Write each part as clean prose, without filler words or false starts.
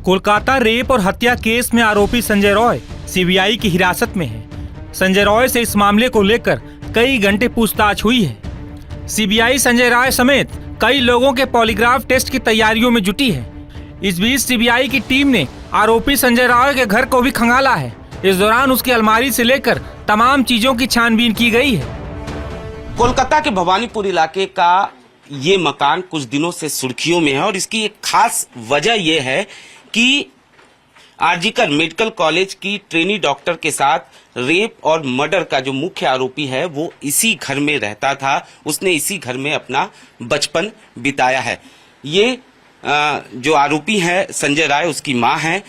Kolkata rape और हत्या case में आरोपी संजय रॉय सीबीआई की हिरासत में है। संजय रॉय से इस मामले को लेकर कई घंटे पूछताछ हुई है। सीबीआई संजय रॉय समेत कई लोगों के पॉलीग्राफ टेस्ट की तैयारियों में जुटी है। इस बीच सीबीआई की टीम ने आरोपी संजय रॉय के घर को भी खंगाला है। इस दौरान उसकी अलमारी से लेकर तमाम चीजों की छानबीन की गई है। कोलकाता के भवानीपुर इलाके का ये मकान कुछ दिनों से सुर्खियों में है और इसकी एक खास वजह यह है कि आरजीकर मेडिकल कॉलेज की ट्रेनी डॉक्टर के साथ रेप और मर्डर का जो मुख्य आरोपी है वो इसी घर में रहता था। उसने इसी घर में अपना बचपन बिताया है। ये जो आरोपी है संजय राय, उसकी मां है।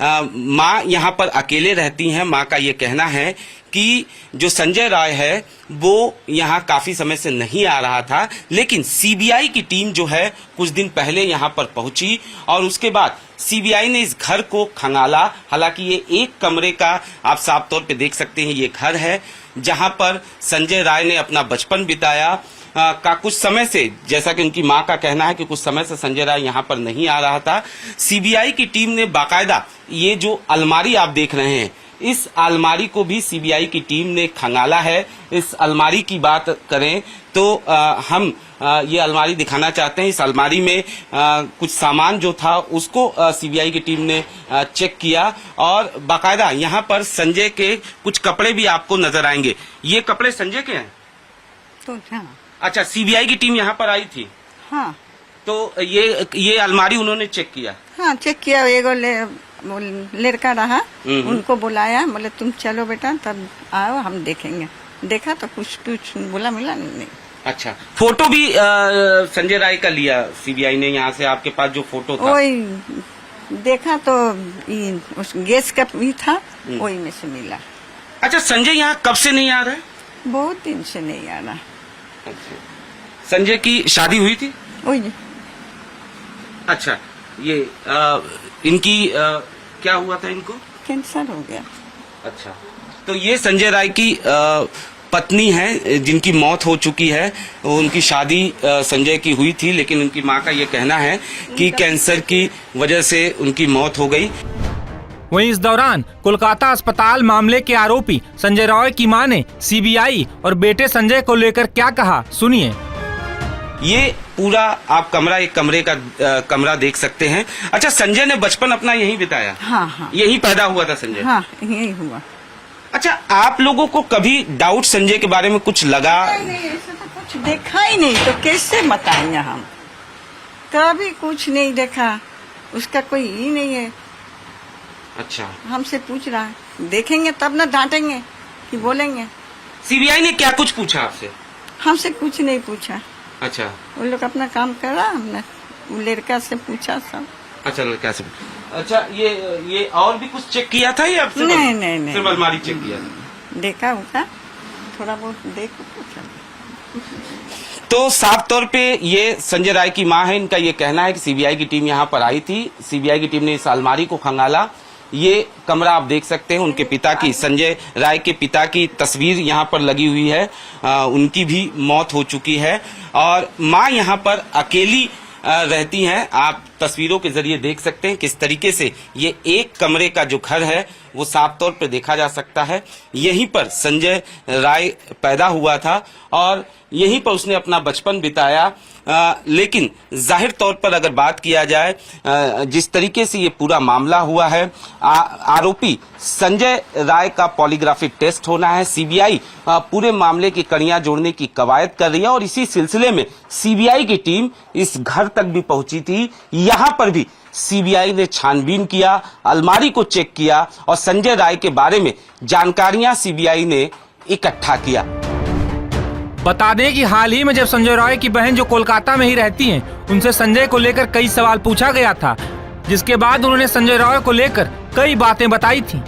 मां यहां पर अकेले रहती हैं। मां का ये कहना है कि जो संजय राय है वो यहां काफी समय से नहीं आ रहा था, लेकिन सीबीआई की टीम जो है कुछ दिन पहले यहां पर पहुंची और उसके बाद सीबीआई ने इस घर को खंगाला। हालांकि ये एक कमरे का आप साफ तौर पे देख सकते हैं, ये घर है जहां पर संजय राय ने अपना बचपन बिताया। का कुछ समय से, जैसा कि उनकी मां का कहना है कि कुछ समय से संजय राय यहां पर नहीं आ रहा था। सीबीआई की टीम ने बाकायदा ये जो अलमारी आप देख रहे हैं, इस अलमारी को भी सीबीआई की टीम ने खंगाला है। इस अलमारी की बात करें तो हम ये अलमारी दिखाना चाहते हैं। इस अलमारी में कुछ सामान जो था उसको सीबीआई की टीम ने चेक किया और बाकायदा यहाँ पर संजय के कुछ कपड़े भी आपको नजर आएंगे। ये कपड़े संजय के हैं? तो हाँ। अच्छा, सीबीआई की टीम यहाँ पर आई थी? हाँ। तो ये अलमारी उन्होंने चेक किया? हाँ, चेक किया। एगो लड़का रहा, उनको बुलाया, बोले तुम चलो बेटा, तब आओ हम देखेंगे। देखा तो कुछ बोला, मिला नहीं। अच्छा, फोटो भी संजय राय का लिया सीबीआई ने यहाँ से? आपके पास जो फोटो था वही देखा तो उस गैस का भी था, वही में से मिला। अच्छा, संजय यहाँ कब से नहीं आ रहा है? बहुत दिन से नहीं आ रहा। अच्छा, संजय की शादी हुई थी? वही। अच्छा, ये इनकी क्या हुआ था इनको? कैंसर हो गया। अच्छा, तो ये संजय राय की पत्नी है जिनकी मौत हो चुकी है। उनकी शादी संजय की हुई थी, लेकिन उनकी मां का ये कहना है कि कैंसर की वजह से उनकी मौत हो गई। वहीं इस दौरान कोलकाता अस्पताल मामले के आरोपी संजय रॉय की मां ने सीबीआई और बेटे संजय को लेकर क्या कहा, सुनिए। ये पूरा आप एक कमरे का कमरा देख सकते हैं। अच्छा, संजय ने बचपन अपना यहीं बिताया? हाँ हाँ। यहीं पैदा हुआ था संजय? हाँ, यही हुआ। अच्छा, आप लोगों को कभी डाउट संजय के बारे में कुछ लगा? नहीं, ऐसा तो कुछ देखा ही नहीं, तो कैसे बताएंगे हम? कभी कुछ नहीं देखा, उसका कोई ही नहीं है। अच्छा, हमसे पूछ रहा है, देखेंगे तब ना डांटेंगे कि बोलेंगे। सीबीआई ने क्या कुछ पूछा आपसे? हमसे कुछ नहीं पूछा। अच्छा, वो लोग अपना काम कर रहा, हमने लड़का से पूछा सब। अच्छा, लड़का से। अच्छा, ये और भी कुछ चेक किया था या नहीं, सिर्फ अलमारी चेक किया था? देखा होगा, थोड़ा बहुत देख। तो साफ तौर पे ये संजय राय की मां है। इनका ये कहना है कि सीबीआई की टीम यहाँ पर आई थी। सीबीआई की टीम ने इस अलमारी को खंगाला। ये कमरा आप देख सकते हैं, उनके पिता की, संजय राय के पिता की तस्वीर यहाँ पर लगी हुई है। उनकी भी मौत हो चुकी है और मां यहाँ पर अकेली रहती हैं। आप तस्वीरों के जरिए देख सकते हैं किस तरीके से ये एक कमरे का जो घर है वो साफ तौर पर देखा जा सकता है। यहीं पर संजय राय पैदा हुआ था और यहीं पर उसने अपना बचपन बिताया। लेकिन जाहिर तौर पर अगर बात किया जाए, जिस तरीके से ये पूरा मामला हुआ है, आरोपी संजय राय का पॉलीग्राफिक टेस्ट होना है। सीबीआई पूरे मामले की कड़ियां जोड़ने की कवायद कर रही है और इसी सिलसिले में सीबीआई की टीम इस घर तक भी पहुंची थी। यहां पर भी सीबीआई ने छानबीन किया, अलमारी को चेक किया और संजय राय के बारे में जानकारियां सीबीआई ने इकट्ठा किया। बता दें कि हाल ही में जब संजय रॉय की बहन जो कोलकाता में ही रहती हैं, उनसे संजय को लेकर कई सवाल पूछा गया था, जिसके बाद उन्होंने संजय रॉय को लेकर कई बातें बताई थी।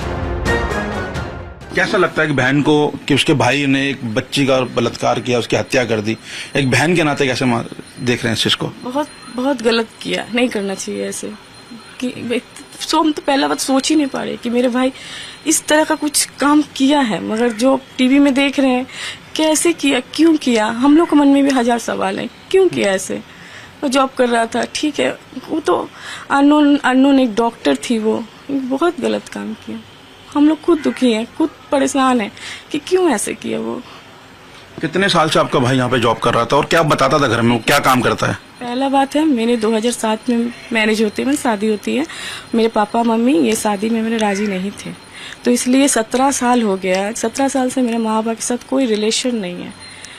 कैसा लगता है कि बहन को, कि उसके भाई ने एक बच्ची का बलात्कार किया, उसकी हत्या कर दी, एक बहन के नाते कैसे देख रहे हैं इस चीज को? बहुत गलत किया, नहीं करना चाहिए ऐसे। कि हम तो पहला बात सोच ही नहीं पा रहे कि मेरे भाई इस तरह का कुछ काम किया है, मगर जो टीवी में देख रहे हैं कैसे किया, क्यों किया, हम लोग के मन में भी हजार सवाल है, क्यों किया ऐसे। वो जॉब कर रहा था, ठीक है, वो तो अननोन एक डॉक्टर थी, वो बहुत गलत काम किया। हम लोग खुद दुखी हैं, खुद परेशान हैं कि क्यों ऐसे किया। वो कितने साल से आपका भाई यहाँ पे जॉब कर रहा था और क्या बताता था घर में, वो क्या काम करता है? पहला बात है, मेरे 2007 में मैरिज होती है, मेरी शादी होती है। मेरे पापा मम्मी ये शादी में मेरे राजी नहीं थे, तो इसलिए 17 साल हो गया। 17 साल से मेरे माँ बाप के साथ कोई रिलेशन नहीं है।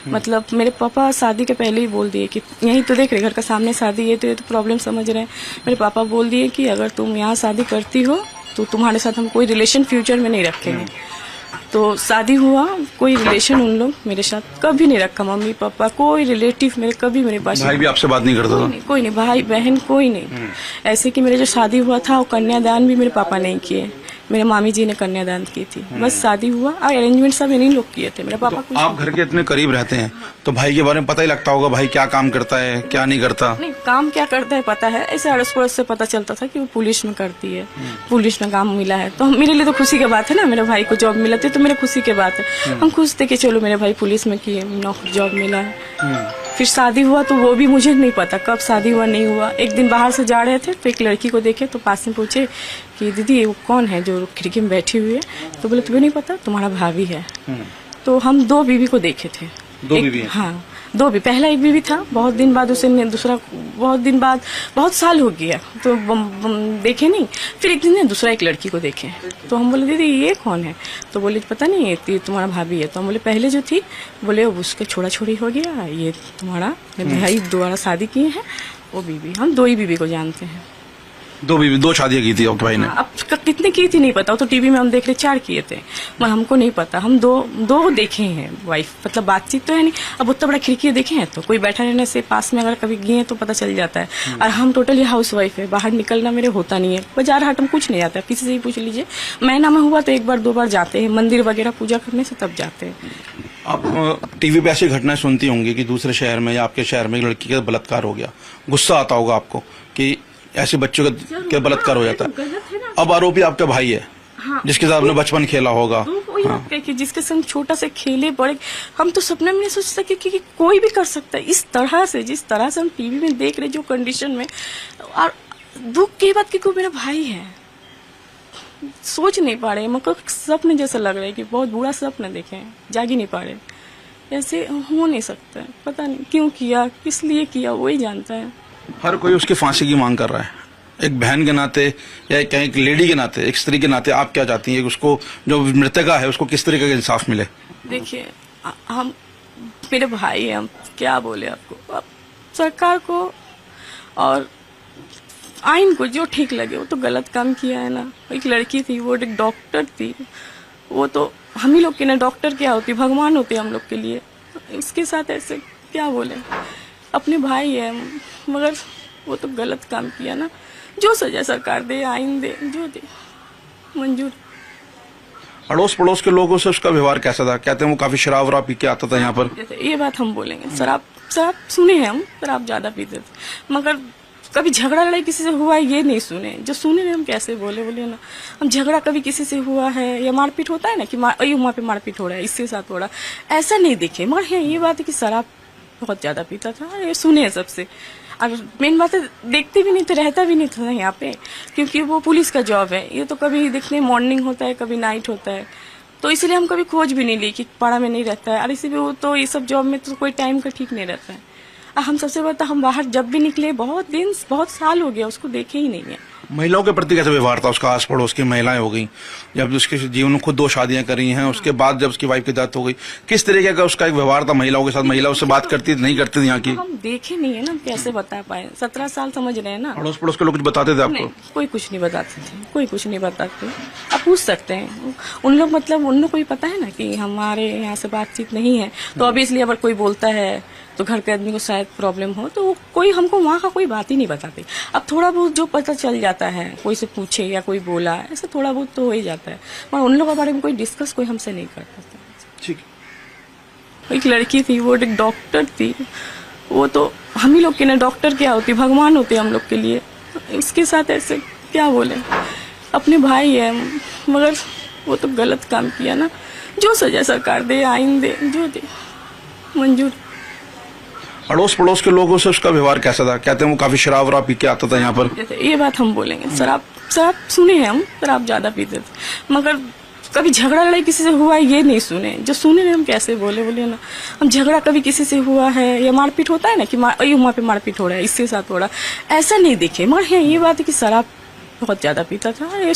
मतलब मेरे पापा शादी के पहले ही बोल दिए कि यहीं तो देख रहे घर का सामने शादी है, तो ये तो प्रॉब्लम समझ रहे हैं। मेरे पापा बोल दिए कि अगर तुम यहाँ शादी करती हो तो तुम्हारे साथ हम कोई रिलेशन फ्यूचर में नहीं रखेंगे। तो शादी हुआ, कोई रिलेशन उन लोग मेरे साथ कभी नहीं रखा। मम्मी पापा कोई रिलेटिव मेरे कभी मेरे पास। भाई भी आपसे बात नहीं करता था? कोई नहीं, भाई बहन कोई नहीं। ऐसे कि मेरे जो शादी हुआ था वो कन्यादान भी मेरे पापा नहीं किए, मेरे मामी जी ने कन्यादान की थी। बस शादी हुआ और अरेंजमेंट सब इन्हीं लोग किए थे। मेरे पापा तो आप घर के इतने करीब रहते हैं तो भाई के बारे में पता ही लगता होगा, भाई क्या काम करता है क्या नहीं करता? नहीं, काम क्या करता है पता है, ऐसे अड़ोस पड़ोस से पता चलता था कि वो पुलिस में करती है, पुलिस में काम मिला है। तो मेरे लिए तो खुशी की बात है ना, मेरे भाई को जॉब मिला थी तो मेरे खुशी की बात है। हम खुश थे कि चलो मेरे भाई पुलिस में किए, नौकरी जॉब मिला है। फिर शादी हुआ तो वो भी मुझे नहीं पता कब शादी हुआ नहीं हुआ। एक दिन बाहर से जा रहे थे तो एक लड़की को देखे तो पास में पूछे कि दीदी वो कौन है जो खिड़की में बैठी हुई है? तो बोले तुम्हें नहीं पता, तुम्हारा भाभी है। तो हम 2 बीवी को देखे थे। 2 बीवी? हाँ, 2 भी। पहला एक बीवी था, बहुत दिन बाद उसे दूसरा, बहुत दिन बाद, बहुत साल हो गया तो देखे नहीं। फिर एक दिन दूसरा एक लड़की को देखे तो हम बोले दीदी ये कौन है? तो बोले पता नहीं ये तुम्हारा भाभी है। तो हम बोले पहले जो थी, बोले उसके छोड़ा छोड़ी हो गया, ये तुम्हारा भाई दोबारा शादी किए हैं वो बीवी। हम 2 ही बीवी को जानते हैं। 2 बीवी, 2 शादियां की थी आपके भाई ने? अब कितने की थी नहीं पता, तो टीवी में हम देख रहे 4 किए थे, मगर हमको नहीं पता। हम दो देखे हैं वाइफ, मतलब बातचीत तो है नहीं। अब उतना बड़ा खिड़की देखे हैं तो कोई बैठा रहने से पास में अगर कभी गए तो पता चल जाता है। और हम टोटली हाउस वाइफ है, बाहर निकलना मेरे होता नहीं है। बाजार हाट में कुछ नहीं आता है, किसी से ही पूछ लीजिए। महीना में हुआ तो 1 बार 2 बार जाते हैं, मंदिर वगैरह पूजा करने से तब जाते हैं। आप टीवी पे ऐसी घटनाएं सुनती होंगी कि दूसरे शहर में या आपके शहर में एक लड़की का बलात्कार हो गया, गुस्सा आता होगा आपको कि ऐसे बच्चों का बलात्कार हो जाता है। अब आरोपी आपका भाई है, जिसके साथ आपने बचपन खेला होगा। वही बात है कि जिसके संग छोटा से खेले बड़े, हम तो सपने में नहीं सोच सके कि कोई भी कर सकता है इस तरह से, जिस तरह से हम टीवी में देख रहे जो कंडीशन में। और दुख की बात कि कोई मेरा भाई है, सोच नहीं पा रहे, मतलब सपने जैसा लग रहा है कि बहुत बुरा सपना देखे, जाग ही नहीं पा रहे। ऐसे हो नहीं सकता है, पता नहीं क्यों किया, किस लिए किया, वही जानता है। हर कोई उसकी फांसी की मांग कर रहा है। एक बहन के नाते या कहीं एक लेडी के नाते, एक स्त्री के नाते आप क्या चाहती हैं कि उसको, जो मृतका है, उसको किस तरीके का इंसाफ मिले? देखिए, हम मेरे भाई हैं, हम क्या बोले आपको। अब सरकार को और आइन को जो ठीक लगे, वो तो गलत काम किया है ना। एक लड़की थी, वो एक डॉक्टर थी, वो तो हम ही लोग के ना, डॉक्टर क्या होती, भगवान होते हम लोग के लिए। इसके साथ ऐसे क्या बोले, अपने भाई है, मगर वो तो गलत काम किया ना। जो सजा सरकार दे, आइन दे, जो दे मंजूर। अड़ोस पड़ोस के लोगों से उसका व्यवहार कैसा था? कहते हैं वो काफी शराब वराब पी के आता था यहाँ पर। ये बात हम बोलेंगे, शराब सुने हैं हम, शराब ज्यादा पीते थे, मगर कभी झगड़ा लड़ाई किसी से हुआ है ये नहीं सुने। जो सुने हम कैसे बोले ना, हम झगड़ा कभी किसी से हुआ है या मारपीट होता है ना कि वहाँ पे मारपीट हो रहा है, इसके साथ हो रहा है, ऐसा नहीं देखे। मगर ये बात है कि शराब बहुत ज्यादा पीता था, ये सुने हैं सबसे। और मेन बात है, देखते भी नहीं थे, रहता भी नहीं था यहाँ पे, क्योंकि वो पुलिस का जॉब है। ये तो कभी देखने मॉर्निंग होता है, कभी नाइट होता है, तो इसलिए हम कभी खोज भी नहीं ली कि पाड़ा में नहीं रहता है। और इसीलिए वो तो ये सब जॉब में तो कोई टाइम का ठीक नहीं रहता है। और हम सबसे बता, हम बाहर जब भी निकले, बहुत साल हो गया, उसको देखे ही नहीं है। महिलाओं के प्रति कैसे व्यवहार था उसका? आस पड़ोस की महिलाएं हो गई, जब उसके जीवन में खुद 2 शादियां करी हैं, उसके बाद जब उसकी वाइफ की डेथ हो गई, किस तरीके का उसका एक व्यवहार था महिलाओं के साथ? महिलाओं से बात करती नहीं करती थी यहाँ की? हम देखे नहीं है ना, कैसे बता पाए। 17 साल समझ रहे हैं ना। अड़ोस पड़ोस के लोग कुछ बताते थे आपको? कोई कुछ नहीं बताते थे, कोई कुछ नहीं बताते। आप पूछ सकते हैं उन लोग, मतलब उन लोग को भी पता है ना कि हमारे यहाँ से बातचीत नहीं है, तो अब इसलिए अगर कोई बोलता है तो घर के आदमी को शायद प्रॉब्लम हो, तो कोई हमको वहाँ का कोई बात ही नहीं बताते। अब थोड़ा बहुत जो पता चल जाता है, कोई से पूछे या कोई बोला, ऐसा थोड़ा बहुत तो हो ही जाता है, पर उन लोगों के बारे में कोई डिस्कस कोई हमसे नहीं करता था। ठीक। एक लड़की थी, वो एक डॉक्टर थी, वो तो हम ही लोग के ना, डॉक्टर क्या होती, भगवान होते हम लोग के लिए। इसके साथ ऐसे क्या बोले, अपने भाई है, मगर वो तो गलत काम किया ना। जो सजा सरकार दे, आइन दे, जो दे मंजूर। अड़ोस पड़ोस के लोगों से उसका व्यवहार कैसा था? कहते हैं वो काफी शराब वराब पी के आता था यहाँ पर। ये बात हम बोलेंगे, शराब शराब सुने हैं हम, शराब ज्यादा पीते थे, मगर कभी झगड़ा लड़ाई किसी से हुआ ये नहीं सुने। जो सुने हम कैसे बोले ना, हम झगड़ा कभी किसी से हुआ है या मारपीट होता है ना कि वहाँ पे मारपीट हो रहा है, इसके साथ हो रहा है, ऐसा नहीं देखे। मगर ये बात है कि शराब बहुत ज्यादा पीता था।